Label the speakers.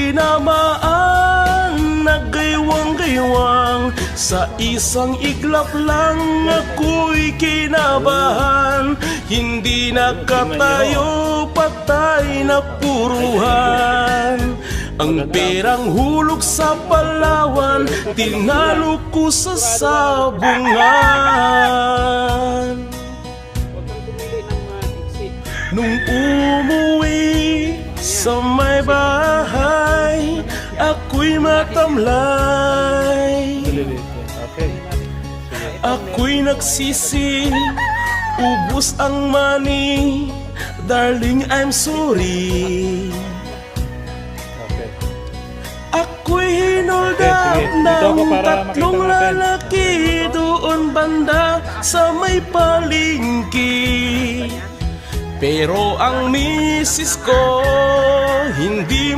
Speaker 1: tinamaan, nagaywang-gaywang. Sa isang iglap lang ako'y kinabahan. Hindi nakatayo, patay na puruhan. Ang perang hulog sa Palawan, tinalo ko sa sabungan. Nung umuwi sa may bahay, ako'y matamlay. Ako'y nagsisi, ubos ang money. Darling, I'm sorry. Ako'y hinuldag ng tatlong lalaki doon banda sa may palengke. Pero ang misis ko hindi